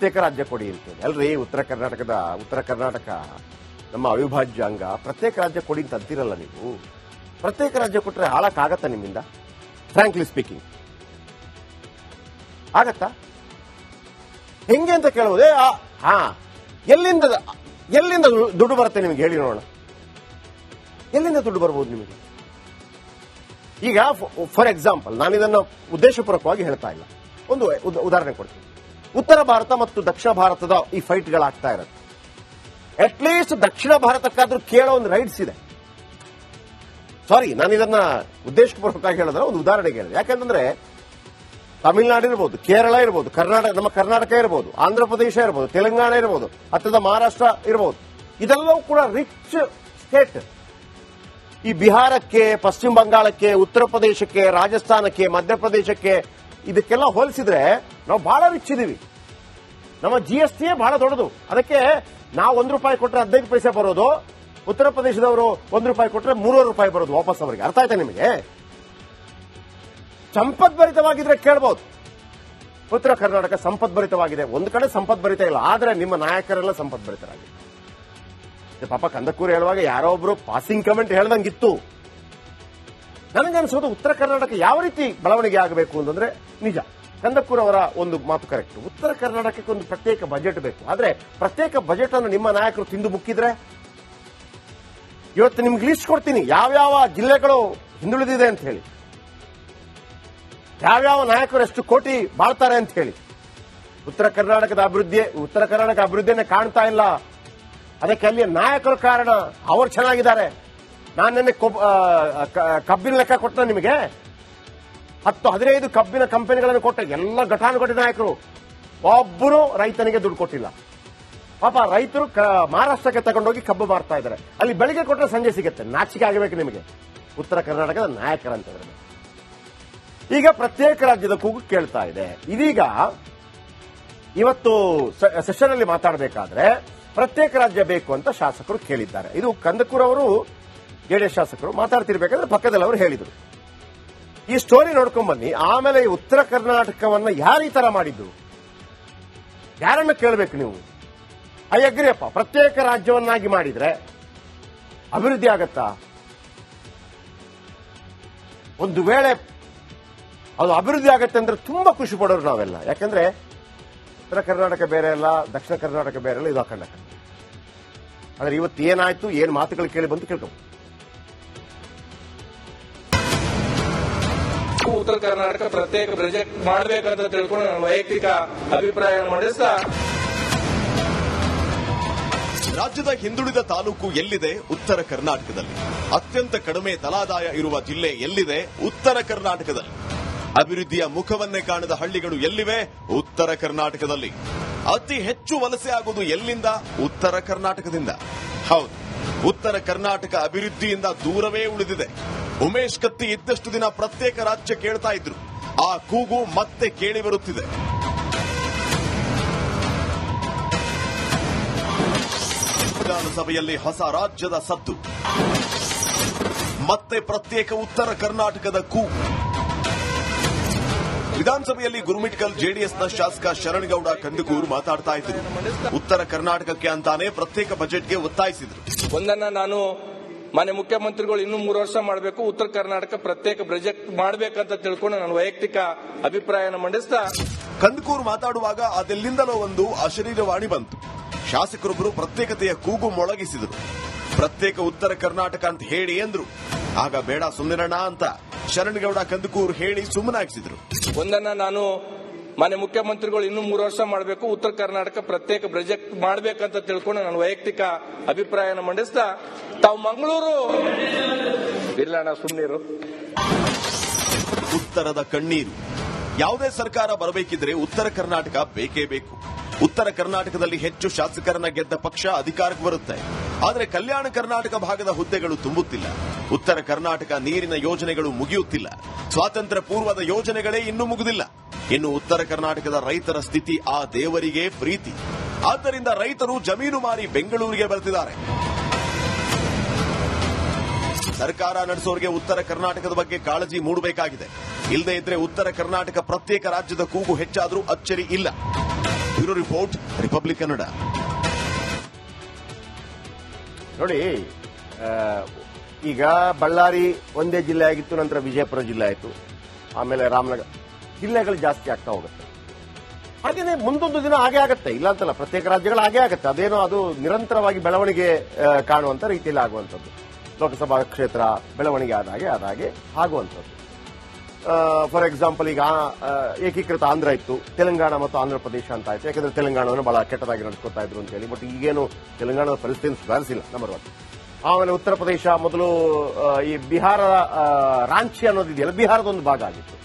ಪ್ರತ್ಯೇಕ ರಾಜ್ಯ ಕೊಡಿ ಅಂತೇಳಿ. ಅಲ್ರಿ ಉತ್ತರ ಕರ್ನಾಟಕ ನಮ್ಮ ಅವಿಭಾಜ್ಯ ಅಂಗ. ಪ್ರತ್ಯೇಕ ರಾಜ್ಯ ಕೊಡಿ ಅಂತ ಅಂತೀರಲ್ಲ ನೀವು. ಪ್ರತ್ಯೇಕ ರಾಜ್ಯ ಕೊಟ್ಟರೆ ಹಾಳಕ್ಕಾಗತ್ತಾ ನಿಮ್ಮಿಂದ? ಫ್ರಾಂಕ್ಲಿ ಸ್ಪೀಕಿಂಗ್ ಆಗತ್ತಾ? ಹೆಂಗೆ ಅಂತ ಕೇಳುವುದೇ. ಎಲ್ಲಿಂದ ದುಡ್ಡು ಬರುತ್ತೆ ನಿಮಗೆ ಹೇಳಿ ನೋಡೋಣ. ಎಲ್ಲಿಂದ ದುಡ್ಡು ಬರ್ಬೋದು ನಿಮಗೆ? ಈಗ ಫಾರ್ ಎಕ್ಸಾಂಪಲ್, ನಾನು ಇದನ್ನು ಉದ್ದೇಶಪೂರ್ವಕವಾಗಿ ಹೇಳ್ತಾ ಇಲ್ಲ, ಒಂದು ಉದಾಹರಣೆ ಕೊಡ್ತೀನಿ. ಉತ್ತರ ಭಾರತ ಮತ್ತು ದಕ್ಷಿಣ ಭಾರತದ ಈ ಫೈಟ್ಗಳಾಗ್ತಾ ಇರುತ್ತೆ. ಅಟ್ಲೀಸ್ಟ್ ದಕ್ಷಿಣ ಭಾರತಕ್ಕಾದ್ರೂ ಕೇಳೋ ಒಂದು ರೈಟ್ಸ್ ಇದೆ. ಸಾರಿ, ನಾನು ಇದನ್ನ ಉದ್ದೇಶಪೂರ್ವಕವಾಗಿ ಹೇಳಿದ್ರೆ ಒಂದು ಉದಾಹರಣೆಗೆ ಹೇಳಿದೆ. ಯಾಕಂತಂದ್ರೆ ತಮಿಳುನಾಡು ಇರ್ಬೋದು, ಕೇರಳ ಇರ್ಬೋದು, ನಮ್ಮ ಕರ್ನಾಟಕ ಇರ್ಬೋದು, ಆಂಧ್ರ ಪ್ರದೇಶ ಇರ್ಬೋದು, ತೆಲಂಗಾಣ ಇರ್ಬೋದು, ಹತ್ತಿರದ ಮಹಾರಾಷ್ಟ್ರ ಇರ್ಬೋದು, ಇದೆಲ್ಲವೂ ಕೂಡ ರಿಚ್ ಸ್ಟೇಟ್. ಈ ಬಿಹಾರಕ್ಕೆ, ಪಶ್ಚಿಮ ಬಂಗಾಳಕ್ಕೆ, ಉತ್ತರ ಪ್ರದೇಶಕ್ಕೆ, ರಾಜಸ್ಥಾನಕ್ಕೆ, ಮಧ್ಯಪ್ರದೇಶಕ್ಕೆ ಇದಕ್ಕೆಲ್ಲ ಹೋಲಿಸಿದ್ರೆ ನಾವು ಬಹಳ ರಿಚ್ ಇದೀವಿ. ನಮ್ಮ GST ಬಹಳ ದೊಡ್ಡದು. ಅದಕ್ಕೆ ನಾವು ₹1 ಕೊಟ್ಟರೆ 15 ಪೈಸೆ ಬರೋದು, ಉತ್ತರ ಪ್ರದೇಶದವರು ₹1 ಕೊಟ್ಟರೆ ₹3 ಬರೋದು ವಾಪಸ್ ಅವರಿಗೆ. ಅರ್ಥ ಆಯ್ತಾ ನಿಮಗೆ? ಸಂಪದ್ಭರಿತವಾಗಿದ್ರೆ ಕೇಳಬಹುದು. ಉತ್ತರ ಕರ್ನಾಟಕ ಸಂಪದ್ಭರಿತವಾಗಿದೆ. ಒಂದು ಕಡೆ ಸಂಪದ್ಭರಿತ ಇಲ್ಲ, ಆದ್ರೆ ನಿಮ್ಮ ನಾಯಕರೆಲ್ಲ ಸಂಪದ್ಭರಿತರಾಗಿದೆ. ಪಾಪ ಕಂದಕೂರು ಹೇಳುವಾಗ ಯಾರೋ ಒಬ್ರು ಪಾಸಿಂಗ್ ಕಮೆಂಟ್ ಹೇಳ್ದಂಗಿತ್ತು. ನನಗನ್ಸೋದು ಉತ್ತರ ಕರ್ನಾಟಕ ಯಾವ ರೀತಿ ಬೆಳವಣಿಗೆ ಆಗಬೇಕು ಅಂತಂದ್ರೆ, ನಿಜ ಕಂದಕೂರ್ ಅವರ ಒಂದು ಮಾತು ಕರೆಕ್ಟ್. ಉತ್ತರ ಕರ್ನಾಟಕಕ್ಕೆ ಒಂದು ಪ್ರತ್ಯೇಕ ಬಜೆಟ್ ಬೇಕು. ಆದ್ರೆ ಪ್ರತ್ಯೇಕ ಬಜೆಟ್ ಅನ್ನು ನಿಮ್ಮ ನಾಯಕರು ತಿಂದು ಮುಕ್ಕಿದ್ರೆ, ಇವತ್ತು ನಿಮ್ಗೆ ಲಿಸ್ಟ್ ಕೊಡ್ತೀನಿ ಯಾವ್ಯಾವ ಜಿಲ್ಲೆಗಳು ಹಿಂದುಳಿದಿದೆ ಅಂತ ಹೇಳಿ, ಯಾವ್ಯಾವ ನಾಯಕರು ಎಷ್ಟು ಕೋಟಿ ಬಾಳ್ತಾರೆ ಅಂತ ಹೇಳಿ. ಉತ್ತರ ಕರ್ನಾಟಕ ಅಭಿವೃದ್ಧಿಯನ್ನೇ ಕಾಣ್ತಾ ಇಲ್ಲ. ಅದಕ್ಕೆ ಅಲ್ಲಿಯ ನಾಯಕರ ಕಾರಣ. ಅವರು ಚೆನ್ನಾಗಿದ್ದಾರೆ. ನಾನು ನಿನ್ನೆ ಕಬ್ಬಿನ ಲೆಕ್ಕ ಕೊಟ್ಟ ನಿಮಗೆ. 10-15 ಕಬ್ಬಿನ ಕಂಪನಿಗಳನ್ನು ಕೊಟ್ಟ ಎಲ್ಲ ಘಟಾನುಘಟಿ ನಾಯಕರು. ಒಬ್ಬರು ರೈತನಿಗೆ ದುಡ್ಡು ಕೊಟ್ಟಿಲ್ಲ. ಪಾಪ ರೈತರು ಮಹಾರಾಷ್ಟ್ರಕ್ಕೆ ತಗೊಂಡೋಗಿ ಕಬ್ಬು ಮಾರ್ತಾ ಇದ್ದಾರೆ. ಅಲ್ಲಿ ಬೆಳಿಗ್ಗೆ ಕೊಟ್ಟರೆ ಸಂಜೆ ಸಿಗುತ್ತೆ. ನಾಚಿಕೆ ಆಗಬೇಕು ನಿಮಗೆ ಉತ್ತರ ಕರ್ನಾಟಕದ ನಾಯಕರಂತಂದ್ರೆ. ಈಗ ಪ್ರತ್ಯೇಕ ರಾಜ್ಯದ ಕೂಗು ಕೇಳ್ತಾ ಇದೆ. ಇದೀಗ ಇವತ್ತು ಸೆಷನ್ ಅಲ್ಲಿ ಮಾತಾಡಬೇಕಾದ್ರೆ ಪ್ರತ್ಯೇಕ ರಾಜ್ಯ ಬೇಕು ಅಂತ ಶಾಸಕರು ಕೇಳಿದ್ದಾರೆ. ಇದು ಕಂದಕೂರ್ ಅವರು ಜೆಡಿಎಸ್ ಶಾಸಕರು ಮಾತಾಡ್ತಿರ್ಬೇಕಾದ್ರೆ ಪಕ್ಕದಲ್ಲಿ ಅವರು ಹೇಳಿದರು. ಈ ಸ್ಟೋರಿ ನೋಡ್ಕೊಂಡ್ ಬನ್ನಿ. ಆಮೇಲೆ ಈ ಉತ್ತರ ಕರ್ನಾಟಕವನ್ನ ಯಾರು ಈ ತರ ಮಾಡಿದ್ದು, ಯಾರನ್ನ ಕೇಳಬೇಕು ನೀವು? ಐ ಅಗ್ರಿಯಪ್ಪ, ಪ್ರತ್ಯೇಕ ರಾಜ್ಯವನ್ನಾಗಿ ಮಾಡಿದ್ರೆ ಅಭಿವೃದ್ಧಿ ಆಗತ್ತಾ? ಒಂದು ವೇಳೆ ಅದು ಅಭಿವೃದ್ಧಿ ಆಗತ್ತೆ ಅಂದ್ರೆ ತುಂಬಾ ಖುಷಿ ಪಡೋರು ನಾವೆಲ್ಲ. ಯಾಕಂದ್ರೆ ಉತ್ತರ ಕರ್ನಾಟಕ ಬೇರೆ ಅಲ್ಲ, ದಕ್ಷಿಣ ಕರ್ನಾಟಕ ಬೇರೆ ಅಲ್ಲ, ಇದು ಅಖಂಡ. ಆದ್ರೆ ಇವತ್ತು ಏನಾಯ್ತು, ಏನ್ ಮಾತುಗಳು ಕೇಳಿ ಬಂತು ಕೇಳ್ಕೊಂಡು. ಉತ್ತರ ಕರ್ನಾಟಕ ಪ್ರತ್ಯೇಕ ಪ್ರಾಜೆಕ್ಟ್ ಮಾಡಬೇಕಂತ ತಿಳ್ಕೊಂಡು ನಾನು ವೈಯಕ್ತಿಕ ಅಭಿಪ್ರಾಯ ಮಂಡಿಸ್ತಾ, ರಾಜ್ಯದ ಹಿಂದುಳಿದ ತಾಲೂಕು ಎಲ್ಲಿದೆ? ಉತ್ತರ ಕರ್ನಾಟಕದಲ್ಲಿ. ಅತ್ಯಂತ ಕಡಿಮೆ ತಲಾದಾಯ ಇರುವ ಜಿಲ್ಲೆ ಎಲ್ಲಿದೆ? ಉತ್ತರ ಕರ್ನಾಟಕದಲ್ಲಿ. ಅಭಿವೃದ್ಧಿಯ ಮುಖವನ್ನೇ ಕಾಣದ ಹಳ್ಳಿಗಳು ಎಲ್ಲಿವೆ? ಉತ್ತರ ಕರ್ನಾಟಕದಲ್ಲಿ. ಅತಿ ಹೆಚ್ಚು ವಲಸೆ ಆಗುವುದು ಎಲ್ಲಿಂದ? ಉತ್ತರ ಕರ್ನಾಟಕದಿಂದ. ಹೌದು, ಉತ್ತರ ಕರ್ನಾಟಕ ಅಭಿವೃದ್ಧಿಯಿಂದ ದೂರವೇ ಉಳಿದಿದೆ. ಉಮೇಶ್ ಕತ್ತಿ ಇದ್ದಷ್ಟು ದಿನ ಪ್ರತ್ಯೇಕ ರಾಜ್ಯ ಕೇಳ್ತಾ ಇದ್ರು. ಆ ಕೂಗು ಮತ್ತೆ ಕೇಳಿ ಬರುತ್ತಿದೆ. ವಿಧಾನಸಭೆಯಲ್ಲಿ ಹೊಸ ರಾಜ್ಯದ ಸದ್ದು. ಮತ್ತೆ ಪ್ರತ್ಯೇಕ ಉತ್ತರ ಕರ್ನಾಟಕದ ಕೂಗು. ವಿಧಾನಸಭೆಯಲ್ಲಿ ಗುರುಮಿಟ್ಕಲ್ ಜೆಡಿಎಸ್ನ ಶಾಸಕ ಶರಣಗೌಡ ಕಂದಕೂರ್ ಮಾತಾಡ್ತಾ ಇದ್ರು. ಉತ್ತರ ಕರ್ನಾಟಕಕ್ಕೆ ಅಂತಾನೆ ಪ್ರತ್ಯೇಕ ಬಜೆಟ್ಗೆ ಒತ್ತಾಯಿಸಿದ್ರು. ಒಂದನ್ನ ನಾನು ಮಾನ್ಯ ಮುಖ್ಯಮಂತ್ರಿಗಳು ಇನ್ನೂ 3 ವರ್ಷ ಮಾಡಬೇಕು, ಉತ್ತರ ಕರ್ನಾಟಕ ಪ್ರತ್ಯೇಕ ಪ್ರಾಜೆಕ್ಟ್ ಮಾಡಬೇಕಂತ ತಿಳ್ಕೊಂಡು ನಾನು ವೈಯಕ್ತಿಕ ಅಭಿಪ್ರಾಯ ಮಂಡಿಸ್ತಾ, ಕಂದಕೂರ್ ಮಾತಾಡುವಾಗ ಅದೆಲ್ಲಿಂದಲೋ ಒಂದು ಅಶರೀರವಾಣಿ ಬಂತು. ಶಾಸಕರೊಬ್ಬರು ಪ್ರತ್ಯೇಕತೆಯ ಕೂಗು ಮೊಳಗಿಸಿದರು. ಪ್ರತ್ಯೇಕ ಉತ್ತರ ಕರ್ನಾಟಕ ಅಂತ ಹೇಳಿ ಎಂದ್ರು. ಆಗ ಬೇಡ ಸುಮ್ಮನಿರಣ ಅಂತ ಶರಣಗೌಡ ಕಂದಕೂರ್ ಹೇಳಿ ಸುಮ್ಮನಾಗಿಸಿದ್ರು. ಒಂದನ್ನ ನಾನು ಮಾನ್ಯ ಮುಖ್ಯಮಂತ್ರಿಗಳು ಇನ್ನೂ 3 ವರ್ಷ ಮಾಡಬೇಕು, ಉತ್ತರ ಕರ್ನಾಟಕ ಪ್ರತ್ಯೇಕ ಪ್ರಾಜೆಕ್ಟ್ ಮಾಡಬೇಕಂತ ತಿಳ್ಕೊಂಡು ನಾನು ವೈಯಕ್ತಿಕ ಅಭಿಪ್ರಾಯ ಮಂಡಿಸ್ತಾ, ತಾವು ಮಂಗಳೂರು ಇರ್ಲಣ್ಣ ಸುಮ್ಮನಿರು. ಉತ್ತರದ ಕಣ್ಣೀರು. ಯಾವುದೇ ಸರ್ಕಾರ ಬರಬೇಕಿದ್ರೆ ಉತ್ತರ ಕರ್ನಾಟಕ ಬೇಕೇ ಬೇಕು. ಉತ್ತರ ಕರ್ನಾಟಕದಲ್ಲಿ ಹೆಚ್ಚು ಶಾಸಕರನ್ನ ಗೆದ್ದ ಪಕ್ಷ ಅಧಿಕಾರಕ್ಕೆ ಬರುತ್ತೆ. ಆದರೆ ಕಲ್ಯಾಣ ಕರ್ನಾಟಕ ಭಾಗದ ಹುದ್ದೆಗಳು ತುಂಬುತ್ತಿಲ್ಲ. ಉತ್ತರ ಕರ್ನಾಟಕ ನೀರಿನ ಯೋಜನೆಗಳು ಮುಗಿಯುತ್ತಿಲ್ಲ. ಸ್ವಾತಂತ್ರ್ಯ ಪೂರ್ವದ ಯೋಜನೆಗಳೇ ಇನ್ನೂ ಮುಗಿದಿಲ್ಲ. ಇನ್ನು ಉತ್ತರ ಕರ್ನಾಟಕದ ರೈತರ ಸ್ಥಿತಿ ಆ ದೇವರಿಗೆ ಪ್ರೀತಿ. ಆದ್ದರಿಂದ ರೈತರು ಜಮೀನು ಮಾರಿ ಬೆಂಗಳೂರಿಗೆ ಬರ್ತಿದ್ದಾರೆ. ಸರ್ಕಾರ ನಡೆಸೋರಿಗೆ ಉತ್ತರ ಕರ್ನಾಟಕದ ಬಗ್ಗೆ ಕಾಳಜಿ ಮೂಡಬೇಕಾಗಿದೆ. ಇಲ್ಲದೇ ಇದ್ರೆ ಉತ್ತರ ಕರ್ನಾಟಕ ಪ್ರತ್ಯೇಕ ರಾಜ್ಯದ ಕೂಗು ಹೆಚ್ಚಾದರೂ ಅಚ್ಚರಿ ಇಲ್ಲ. Bureau report, republic Kannada. ನೋಡಿ, ಈಗ ಬಳ್ಳಾರಿ ಒಂದೇ ಜಿಲ್ಲೆ ಆಗಿತ್ತು, ನಂತರ ವಿಜಯಪುರ ಜಿಲ್ಲೆ ಆಯಿತು, ಆಮೇಲೆ ರಾಮನಗರ ಜಿಲ್ಲೆಗಳು ಜಾಸ್ತಿ ಆಗ್ತಾ ಹೋಗುತ್ತೆ. ಹಾಗೇನೆ ಮುಂದೊಂದು ದಿನ ಹಾಗೆ ಆಗುತ್ತೆ, ಇಲ್ಲ ಅಂತಲ್ಲ, ಪ್ರತ್ಯೇಕ ರಾಜ್ಯಗಳು ಹಾಗೆ ಆಗುತ್ತೆ. ಅದೇನೋ ಅದು ನಿರಂತರವಾಗಿ ಬೆಳವಣಿಗೆ ಕಾಣುವಂತ ರೀತಿಯಲ್ಲಿ ಆಗುವಂಥದ್ದು. ಲೋಕಸಭಾ ಕ್ಷೇತ್ರ ಬೆಳವಣಿಗೆ ಆದಾಗೆ ಆಗುವಂಥದ್ದು. ಫಾರ್ ಎಕ್ಸಾಂಪಲ್, ಈಗ ಏಕೀಕೃತ ಆಂಧ್ರ ಇತ್ತು, ತೆಲಂಗಾಣ ಮತ್ತು ಆಂಧ್ರ ಪ್ರದೇಶ ಅಂತ ಆಯ್ತು. ಯಾಕಂದ್ರೆ ತೆಲಂಗಾಣವನ್ನು ಬಹಳ ಕೆಟ್ಟದಾಗಿ ನಡೆಸ್ಕೊತಾ ಇದ್ರು ಅಂತ ಹೇಳಿ. ಬಟ್ ಈಗೇನು ತೆಲಂಗಾಣದ ಪರಿಸ್ಥಿತಿ ಸುಧಾರಿಸಿಲ್ಲ, ನಂಬರ್ 1. ಆಮೇಲೆ ಉತ್ತರ ಪ್ರದೇಶ ಮೊದಲು ಈ ಬಿಹಾರ ರಾಂಚಿ ಅನ್ನೋದಿದೆಯಲ್ಲ, ಬಿಹಾರದ ಒಂದು ಭಾಗ ಆಗಿತ್ತು,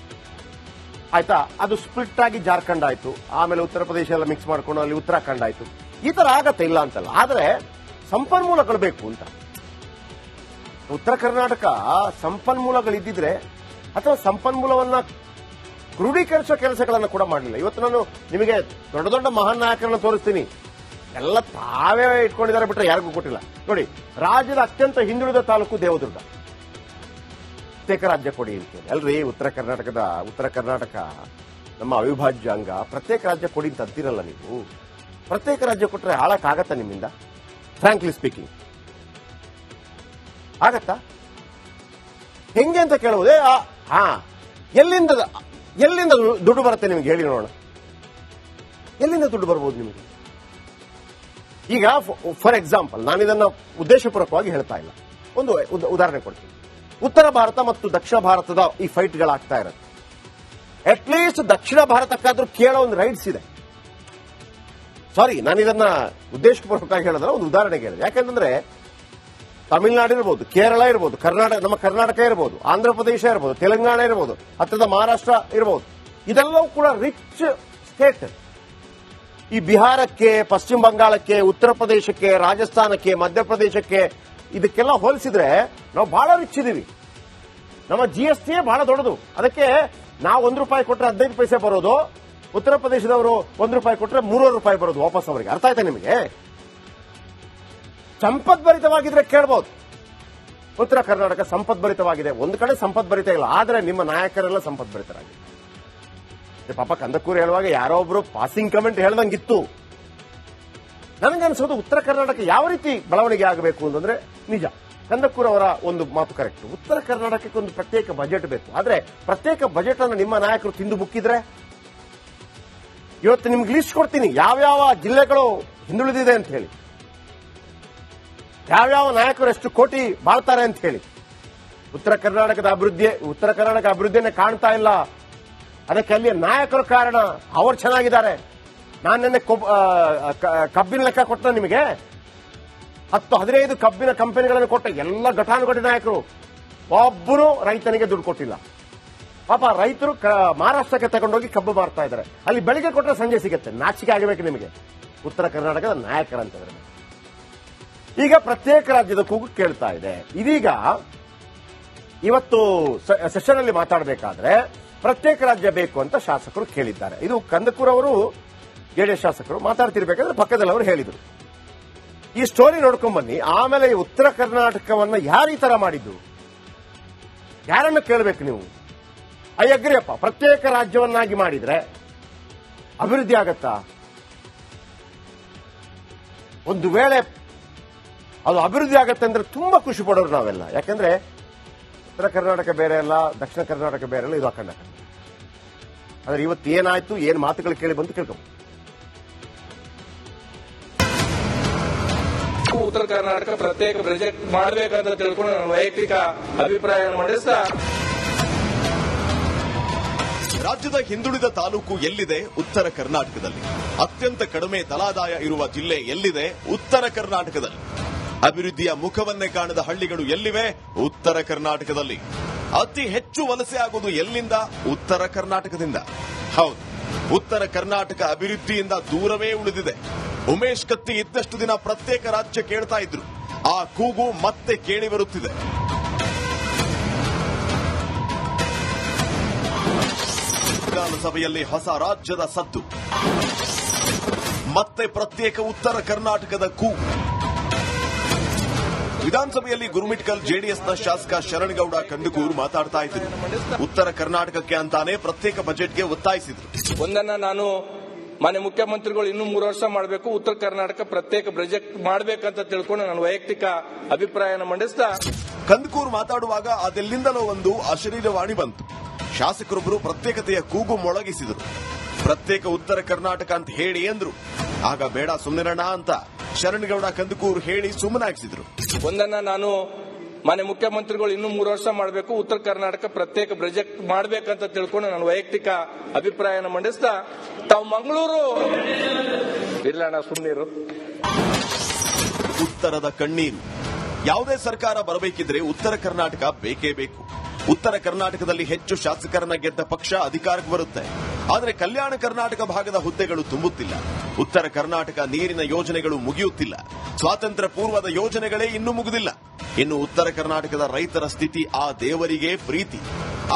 ಆಯ್ತಾ. ಅದು ಸ್ಪ್ಲಿಟ್ ಆಗಿ ಜಾರ್ಖಂಡ್ ಆಯ್ತು, ಆಮೇಲೆ ಉತ್ತರ ಪ್ರದೇಶ ಎಲ್ಲ ಮಿಕ್ಸ್ ಮಾಡ್ಕೊಂಡು ಅಲ್ಲಿ ಉತ್ತರಾಖಂಡ್ ಆಯ್ತು. ಈ ತರ ಆಗತ್ತೆ, ಇಲ್ಲ ಅಂತಲ್ಲ. ಆದ್ರೆ ಸಂಪನ್ಮೂಲಗಳು ಬೇಕು ಅಂತ. ಉತ್ತರ ಕರ್ನಾಟಕ ಸಂಪನ್ಮೂಲಗಳಿದ್ದಿದ್ರೆ, ಅಥವಾ ಸಂಪನ್ಮೂಲವನ್ನ ಕ್ರೋಢೀಕರಿಸುವ ಕೆಲಸಗಳನ್ನು ಕೂಡ ಮಾಡಲಿಲ್ಲ. ಇವತ್ತು ನಾನು ನಿಮಗೆ ದೊಡ್ಡ ದೊಡ್ಡ ಮಹಾನ್ ನಾಯಕರನ್ನು ತೋರಿಸ್ತೀನಿ, ಎಲ್ಲ ತಾವೇ ಇಟ್ಕೊಂಡಿದ್ದಾರೆ, ಬಿಟ್ರೆ ಯಾರಿಗೂ ಕೊಟ್ಟಿಲ್ಲ. ನೋಡಿ, ರಾಜ್ಯದ ಅತ್ಯಂತ ಹಿಂದುಳಿದ ತಾಲೂಕು ದೇವದುರ್ಗ, ಪ್ರತ್ಯೇಕ ರಾಜ್ಯ ಕೊಡಿ ಅಂತೇಳಿ. ಅಲ್ರಿ, ಉತ್ತರ ಕರ್ನಾಟಕ ನಮ್ಮ ಅವಿಭಾಜ್ಯ ಅಂಗ, ಪ್ರತ್ಯೇಕ ರಾಜ್ಯ ಕೊಡಿ ಅಂತ ಅಂತೀರಲ್ಲ ನೀವು. ಪ್ರತ್ಯೇಕ ರಾಜ್ಯ ಕೊಟ್ಟರೆ ಹಾಳಕ್ಕಾಗತ್ತಾ ನಿಮ್ಮಿಂದ? ಫ್ರಾಂಕ್ಲಿ ಸ್ಪೀಕಿಂಗ್ ಆಗತ್ತಾ? ಹೆಂಗೆ ಅಂತ ಕೇಳುವುದೇ. ಎಲ್ಲಿಂದ ದುಡ್ಡು ಬರುತ್ತೆ ನಿಮ್ಗೆ ಹೇಳಿ ನೋಡೋಣ. ಎಲ್ಲಿಂದ ದುಡ್ಡು ಬರ್ಬೋದು ನಿಮಗೆ? ಈಗ ಫಾರ್ ಎಕ್ಸಾಂಪಲ್, ನಾನು ಇದನ್ನ ಉದ್ದೇಶಪೂರ್ವಕವಾಗಿ ಹೇಳ್ತಾ ಇಲ್ಲ, ಒಂದು ಉದಾಹರಣೆ ಕೊಡ್ತೀನಿ. ಉತ್ತರ ಭಾರತ ಮತ್ತು ದಕ್ಷಿಣ ಭಾರತದ ಈ ಫೈಟ್ಗಳಾಗ್ತಾ ಇರುತ್ತೆ. ಅಟ್ಲೀಸ್ಟ್ ದಕ್ಷಿಣ ಭಾರತಕ್ಕಾದ್ರೂ ಕೇಳೋ ಒಂದು ರೈಟ್ಸ್ ಇದೆ. ಸಾರಿ, ನಾನು ಇದನ್ನ ಉದ್ದೇಶಪೂರ್ವಕವಾಗಿ ಹೇಳಿದ್ರೆ ಒಂದು ಉದಾಹರಣೆಗೆ ಹೇಳಿದೆ. ಯಾಕಂತಂದ್ರೆ ತಮಿಳುನಾಡು ಇರ್ಬೋದು, ಕೇರಳ ಇರ್ಬೋದು, ನಮ್ಮ ಕರ್ನಾಟಕ ಇರ್ಬೋದು, ಆಂಧ್ರ ಪ್ರದೇಶ ಇರ್ಬೋದು, ತೆಲಂಗಾಣ ಇರ್ಬೋದು, ಹತ್ತಿರದ ಮಹಾರಾಷ್ಟ್ರ ಇರ್ಬೋದು, ಇದೆಲ್ಲವೂ ಕೂಡ ರಿಚ್ ಸ್ಟೇಟ್. ಈ ಬಿಹಾರಕ್ಕೆ, ಪಶ್ಚಿಮ ಬಂಗಾಳಕ್ಕೆ, ಉತ್ತರ ಪ್ರದೇಶಕ್ಕೆ, ರಾಜಸ್ಥಾನಕ್ಕೆ, ಮಧ್ಯಪ್ರದೇಶಕ್ಕೆ, ಇದಕ್ಕೆಲ್ಲ ಹೋಲಿಸಿದ್ರೆ ನಾವು ಬಹಳ ರಿಚ್ ಇದೀವಿ. ನಮ್ಮ GST ಬಹಳ ದೊಡ್ಡದು. ಅದಕ್ಕೆ ನಾವು ₹1 ಕೊಟ್ಟರೆ 15 ಪೈಸೆ ಬರೋದು, ಉತ್ತರ ಪ್ರದೇಶದವರು ₹1 ಕೊಟ್ಟರೆ ₹3 ಬರೋದು ವಾಪಸ್ ಅವರಿಗೆ. ಅರ್ಥ ಆಯ್ತಾ ನಿಮಗೆ? ಸಂಪದ್ಭರಿತವಾಗಿದ್ರೆ ಕೇಳಬಹುದು. ಉತ್ತರ ಕರ್ನಾಟಕ ಸಂಪದ್ಭರಿತವಾಗಿದೆ, ಒಂದು ಕಡೆ ಸಂಪದ್ಭರಿತ ಇಲ್ಲ, ಆದ್ರೆ ನಿಮ್ಮ ನಾಯಕರೆಲ್ಲ ಸಂಪದ್ಭರಿತರಾಗಿದೆ. ಪಾಪ ಕಂದಕೂರು ಹೇಳುವಾಗ ಯಾರೋ ಒಬ್ರು ಪಾಸಿಂಗ್ ಕಮೆಂಟ್ ಹೇಳ್ದಂಗಿತ್ತು. ನನಗನ್ಸೋದು ಉತ್ತರ ಕರ್ನಾಟಕ ಯಾವ ರೀತಿ ಬೆಳವಣಿಗೆ ಆಗಬೇಕು ಅಂತಂದ್ರೆ, ನಿಜ ಕಂದಕೂರ್ ಅವರ ಒಂದು ಮಾತು ಕರೆಕ್ಟ್. ಉತ್ತರ ಕರ್ನಾಟಕಕ್ಕೆ ಒಂದು ಪ್ರತ್ಯೇಕ ಬಜೆಟ್ ಬೇಕು. ಆದ್ರೆ ಪ್ರತ್ಯೇಕ ಬಜೆಟ್ ಅನ್ನು ನಿಮ್ಮ ನಾಯಕರು ತಿಂದು ಮುಕ್ಕಿದ್ರೆ, ಇವತ್ತು ನಿಮ್ಗೆ ಲಿಸ್ಟ್ ಕೊಡ್ತೀನಿ ಯಾವ್ಯಾವ ಜಿಲ್ಲೆಗಳು ಹಿಂದುಳಿದಿದೆ ಅಂತ ಹೇಳಿ, ಯಾವ್ಯಾವ ನಾಯಕರು ಎಷ್ಟು ಕೋಟಿ ಬಾಳ್ತಾರೆ ಅಂತ ಹೇಳಿ. ಉತ್ತರ ಕರ್ನಾಟಕ ಅಭಿವೃದ್ಧಿಯನ್ನೇ ಕಾಣ್ತಾ ಇಲ್ಲ. ಅದಕ್ಕೆ ಅಲ್ಲಿಯ ನಾಯಕರು ಕಾರಣ. ಅವರು ಚೆನ್ನಾಗಿದ್ದಾರೆ. ನಾನು ನಿನ್ನೆ ಕಬ್ಬಿನ ಲೆಕ್ಕ ಕೊಟ್ಟ ನಿಮಗೆ, 10-15 ಕಬ್ಬಿನ ಕಂಪನಿಗಳನ್ನು ಕೊಟ್ಟ ಎಲ್ಲ ಘಟಾನುಘಟಿ ನಾಯಕರು, ಒಬ್ಬರು ರೈತನಿಗೆ ದುಡ್ಡು ಕೊಟ್ಟಿಲ್ಲ. ಪಾಪ ರೈತರು ಮಹಾರಾಷ್ಟ್ರಕ್ಕೆ ತಗೊಂಡೋಗಿ ಕಬ್ಬು ಮಾರ್ತಾ ಇದ್ದಾರೆ. ಅಲ್ಲಿ ಬೆಳಿಗ್ಗೆ ಕೊಟ್ಟರೆ ಸಂಜೆ ಸಿಗುತ್ತೆ. ನಾಚಿಕೆ ಆಗಬೇಕು ನಿಮಗೆ, ಉತ್ತರ ಕರ್ನಾಟಕದ ನಾಯಕರಂತಂದ್ರೆ. ಈಗ ಪ್ರತ್ಯೇಕ ರಾಜ್ಯದ ಕೂಗು ಕೇಳ್ತಾ ಇದೆ. ಇದೀಗ ಇವತ್ತು ಸೆಷನ್ ಅಲ್ಲಿ ಮಾತಾಡಬೇಕಾದ್ರೆ ಪ್ರತ್ಯೇಕ ರಾಜ್ಯ ಬೇಕು ಅಂತ ಶಾಸಕರು ಕೇಳಿದ್ದಾರೆ. ಇದು ಕಂದಕೂರ್ ಅವರು, ಜೆಡಿಎಸ್ ಶಾಸಕರು ಮಾತಾಡ್ತಿರ್ಬೇಕಾದ್ರೆ ಪಕ್ಕದಲ್ಲಿ ಅವರು ಹೇಳಿದರು. ಈ ಸ್ಟೋರಿ ನೋಡ್ಕೊಂಡ್ ಬನ್ನಿ. ಆಮೇಲೆ ಈ ಉತ್ತರ ಕರ್ನಾಟಕವನ್ನ ಯಾರು ಈ ತರ ಮಾಡಿದ್ದು, ಯಾರನ್ನು ಕೇಳಬೇಕು ನೀವು? ಐ ಅಗ್ರಿಯಪ್ಪ, ಪ್ರತ್ಯೇಕ ರಾಜ್ಯವನ್ನಾಗಿ ಮಾಡಿದ್ರೆ ಅಭಿವೃದ್ಧಿ ಆಗತ್ತಾ? ಒಂದು ವೇಳೆ ಅದು ಅಭಿವೃದ್ಧಿ ಆಗತ್ತೆ ಅಂದ್ರೆ ತುಂಬಾ ಖುಷಿ ಪಡೋರು ನಾವೆಲ್ಲ. ಯಾಕಂದ್ರೆ ಉತ್ತರ ಕರ್ನಾಟಕ ಬೇರೆ ಅಲ್ಲ, ದಕ್ಷಿಣ ಕರ್ನಾಟಕ ಬೇರೆ ಅಲ್ಲ, ಇದು ಅಖಂಡ. ಆದ್ರೆ ಇವತ್ತು ಏನಾಯ್ತು, ಏನ್ ಮಾತುಗಳು ಕೇಳಿ ಬಂತು ಕೇಳ್ಕೊಂಡು. ಉತ್ತರ ಕರ್ನಾಟಕ ಪ್ರತ್ಯೇಕ ಪ್ರಾಜೆಕ್ಟ್ ಮಾಡಬೇಕಂತ ತಿಳ್ಕೊಂಡು ನಾನು ವೈಯಕ್ತಿಕ ಅಭಿಪ್ರಾಯ ಮಂಡಿಸ್ತಾ, ರಾಜ್ಯದ ಹಿಂದುಳಿದ ತಾಲೂಕು ಎಲ್ಲಿದೆ? ಉತ್ತರ ಕರ್ನಾಟಕದಲ್ಲಿ. ಅತ್ಯಂತ ಕಡಿಮೆ ತಲಾದಾಯ ಇರುವ ಜಿಲ್ಲೆ ಎಲ್ಲಿದೆ? ಉತ್ತರ ಕರ್ನಾಟಕದಲ್ಲಿ. ಅಭಿವೃದ್ಧಿಯ ಮುಖವನ್ನೇ ಕಾಣದ ಹಳ್ಳಿಗಳು ಎಲ್ಲಿವೆ? ಉತ್ತರ ಕರ್ನಾಟಕದಲ್ಲಿ. ಅತಿ ಹೆಚ್ಚು ವಲಸೆ ಆಗುವುದು ಎಲ್ಲಿಂದ? ಉತ್ತರ ಕರ್ನಾಟಕದಿಂದ. ಹೌದು, ಉತ್ತರ ಕರ್ನಾಟಕ ಅಭಿವೃದ್ಧಿಯಿಂದ ದೂರವೇ ಉಳಿದಿದೆ. ಉಮೇಶ್ ಕತ್ತಿ ಇದ್ದಷ್ಟು ದಿನ ಪ್ರತ್ಯೇಕ ರಾಜ್ಯ ಕೇಳ್ತಾ ಇದ್ರು. ಆ ಕೂಗು ಮತ್ತೆ ಕೇಳಿ ಬರುತ್ತಿದೆ. ವಿಧಾನಸಭೆಯಲ್ಲಿ ಹೊಸ ರಾಜ್ಯದ ಸದ್ದು, ಮತ್ತೆ ಪ್ರತ್ಯೇಕ ಉತ್ತರ ಕರ್ನಾಟಕದ ಕೂಗು. ವಿಧಾನಸಭೆಯಲ್ಲಿ ಗುರುಮಿಟ್ಕಲ್ ಜೆಡಿಎಸ್ನ ಶಾಸಕ ಶರಣಗೌಡ ಕಂದಕೂರ್ ಮಾತಾಡ್ತಾ ಇದ್ರು. ಉತ್ತರ ಕರ್ನಾಟಕಕ್ಕೆ ಅಂತಾನೆ ಪ್ರತ್ಯೇಕ ಬಜೆಟ್ಗೆ ಒತ್ತಾಯಿಸಿದ್ರು. ಒಂದನ್ನ ನಾನು ಮಾನ್ಯ ಮುಖ್ಯಮಂತ್ರಿಗಳು ಇನ್ನೂ 3 ವರ್ಷ ಮಾಡಬೇಕು, ಉತ್ತರ ಕರ್ನಾಟಕ ಪ್ರತ್ಯೇಕ ಪ್ರಾಜೆಕ್ಟ್ ಮಾಡಬೇಕಂತ ತಿಳ್ಕೊಂಡು ನಾನು ವೈಯಕ್ತಿಕ ಅಭಿಪ್ರಾಯನ ಮಂಡಿಸ್ತಾ ಕಂದಕೂರು ಮಾತಾಡುವಾಗ ಅದೆಲ್ಲಿಂದಲೋ ಒಂದು ಅಶರೀರವಾಣಿ ಬಂತು. ಶಾಸಕರೊಬ್ಬರು ಪ್ರತ್ಯೇಕತೆಯ ಕೂಗು ಮೊಳಗಿಸಿದರು. ಪ್ರತ್ಯೇಕ ಉತ್ತರ ಕರ್ನಾಟಕ ಅಂತ ಹೇಳಿ ಅಂದ್ರು. ಆಗ ಬೇಡ ಸುಮ್ಮನಿರೋಣ ಅಂತ ಶರಣಗೌಡ ಕಂದಕೂರು ಹೇಳಿ ಸುಮ್ಮನಾಗಿಸಿದ್ರು. ಒಂದನ್ನ ನಾನು ಮಾನ್ಯ ಮುಖ್ಯಮಂತ್ರಿಗಳು ಇನ್ನೂ 3 ವರ್ಷ ಮಾಡಬೇಕು, ಉತ್ತರ ಕರ್ನಾಟಕ ಪ್ರತ್ಯೇಕ ಪ್ರಾಜೆಕ್ಟ್ ಮಾಡಬೇಕಂತ ತಿಳ್ಕೊಂಡು ನಾನು ವೈಯಕ್ತಿಕ ಅಭಿಪ್ರಾಯನ ಮಂಡಿಸ್ತಾ ತಾವು ಮಂಗಳೂರು ಇರ್ಲಣ್ಣ ಸುಮ್ಮನಿರು. ಉತ್ತರದ ಕಣ್ಣೀರು. ಯಾವುದೇ ಸರ್ಕಾರ ಬರಬೇಕಿದ್ರೆ ಉತ್ತರ ಕರ್ನಾಟಕ ಬೇಕೇ ಬೇಕು. ಉತ್ತರ ಕರ್ನಾಟಕದಲ್ಲಿ ಹೆಚ್ಚು ಶಾಸಕರನ್ನ ಗೆದ್ದ ಪಕ್ಷ ಅಧಿಕಾರಕ್ಕೆ ಬರುತ್ತೆ. ಆದರೆ ಕಲ್ಯಾಣ ಕರ್ನಾಟಕ ಭಾಗದ ಹುದ್ದೆಗಳು ತುಂಬುತ್ತಿಲ್ಲ. ಉತ್ತರ ಕರ್ನಾಟಕ ನೀರಿನ ಯೋಜನೆಗಳು ಮುಗಿಯುತ್ತಿಲ್ಲ. ಸ್ವಾತಂತ್ರ್ಯ ಪೂರ್ವದ ಯೋಜನೆಗಳೇ ಇನ್ನೂ ಮುಗಿದಿಲ್ಲ. ಇನ್ನು ಉತ್ತರ ಕರ್ನಾಟಕದ ರೈತರ ಸ್ಥಿತಿ ಆ ದೇವರಿಗೆ ಪ್ರೀತಿ.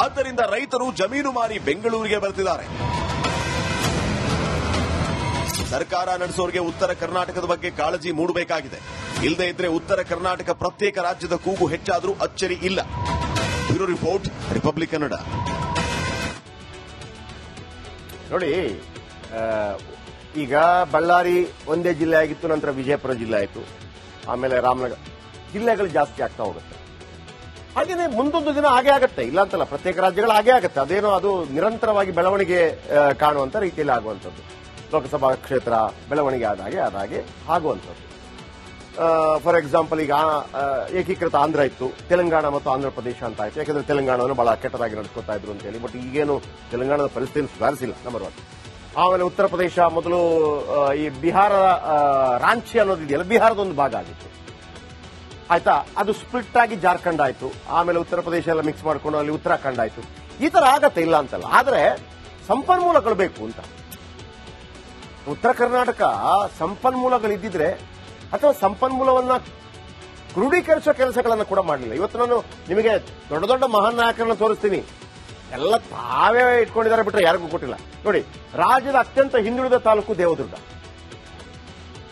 ಆದ್ದರಿಂದ ರೈತರು ಜಮೀನು ಮಾರಿ ಬೆಂಗಳೂರಿಗೆ ಬರ್ತಿದ್ದಾರೆ. ಸರ್ಕಾರ ನಡೆಸೋರಿಗೆ ಉತ್ತರ ಕರ್ನಾಟಕದ ಬಗ್ಗೆ ಕಾಳಜಿ ಮೂಡಬೇಕಾಗಿದೆ. ಇಲ್ಲದೇ ಇದ್ರೆ ಉತ್ತರ ಕರ್ನಾಟಕ ಪ್ರತ್ಯೇಕ ರಾಜ್ಯದ ಕೂಗು ಹೆಚ್ಚಾದರೂ ಅಚ್ಚರಿ ಇಲ್ಲ. Bureau report, republic Kannada. ನೋಡಿ, ಈಗ ಬಳ್ಳಾರಿ ಒಂದೇ ಜಿಲ್ಲೆ ಆಗಿತ್ತು, ನಂತರ ವಿಜಯಪುರ ಜಿಲ್ಲೆ ಆಯಿತು, ಆಮೇಲೆ ರಾಮನಗರ ಜಿಲ್ಲೆಗಳು ಜಾಸ್ತಿ ಆಗ್ತಾ ಹೋಗುತ್ತೆ. ಹಾಗೇನೆ ಮುಂದೊಂದು ದಿನ ಹಾಗೆ ಆಗುತ್ತೆ, ಇಲ್ಲ ಅಂತಲ್ಲ, ಪ್ರತ್ಯೇಕ ರಾಜ್ಯಗಳು ಹಾಗೆ ಆಗುತ್ತೆ. ಅದೇನೋ ಅದು ನಿರಂತರವಾಗಿ ಬೆಳವಣಿಗೆ ಕಾಣುವಂತ ರೀತಿಯಲ್ಲಿ ಆಗುವಂಥದ್ದು. ಲೋಕಸಭಾ ಕ್ಷೇತ್ರ ಬೆಳವಣಿಗೆ ಆದಾಗೆ ಆಗುವಂಥದ್ದು. ಫಾರ್ ಎಕ್ಸಾಂಪಲ್, ಈಗ ಏಕೀಕೃತ ಆಂಧ್ರ ಇತ್ತು, ತೆಲಂಗಾಣ ಮತ್ತು ಆಂಧ್ರ ಪ್ರದೇಶ ಅಂತ ಆಯ್ತು. ಯಾಕಂದ್ರೆ ತೆಲಂಗಾಣವನ್ನು ಬಹಳ ಕೆಟ್ಟದಾಗಿ ನಡೆಸ್ಕೊತಾ ಇದ್ರು ಅಂತ ಹೇಳಿ. ಬಟ್ ಈಗೇನು ತೆಲಂಗಾಣದ ಪರಿಸ್ಥಿತಿ ಸುಧಾರಿಸಿಲ್ಲ, ನಂಬರ್ 1. ಆಮೇಲೆ ಉತ್ತರ ಪ್ರದೇಶ ಮೊದಲು ಈ ಬಿಹಾರ ರಾಂಚಿ ಅನ್ನೋದಿದೆಯಲ್ಲ, ಬಿಹಾರದ ಒಂದು ಭಾಗ ಆಗಿತ್ತು, ಆಯ್ತಾ. ಅದು ಸ್ಪ್ಲಿಟ್ ಆಗಿ ಜಾರ್ಖಂಡ್ ಆಯ್ತು. ಆಮೇಲೆ ಉತ್ತರ ಪ್ರದೇಶ ಎಲ್ಲ ಮಿಕ್ಸ್ ಮಾಡ್ಕೊಂಡು ಅಲ್ಲಿ ಉತ್ತರಾಖಂಡ್ ಆಯ್ತು. ಈ ತರ ಆಗತ್ತೆ, ಇಲ್ಲ ಅಂತಲ್ಲ. ಆದರೆ ಸಂಪನ್ಮೂಲಗಳು ಬೇಕು ಅಂತ. ಉತ್ತರ ಕರ್ನಾಟಕ ಸಂಪನ್ಮೂಲಗಳಿದ್ದಿದ್ರೆ, ಅಥವಾ ಸಂಪನ್ಮೂಲವನ್ನ ಕ್ರೋಢೀಕರಿಸುವ ಕೆಲಸಗಳನ್ನು ಕೂಡ ಮಾಡಲಿಲ್ಲ. ಇವತ್ತು ನಾನು ನಿಮಗೆ ದೊಡ್ಡ ದೊಡ್ಡ ಮಹಾನ್ ನಾಯಕರನ್ನ ತೋರಿಸ್ತೀನಿ, ಎಲ್ಲ ತಾವೇ ಇಟ್ಕೊಂಡಿದ್ದಾರೆ ಬಿಟ್ರೆ ಯಾರಿಗೂ ಕೊಟ್ಟಿಲ್ಲ. ನೋಡಿ, ರಾಜ್ಯದ ಅತ್ಯಂತ ಹಿಂದುಳಿದ ತಾಲೂಕು ದೇವದುರ್ಗ.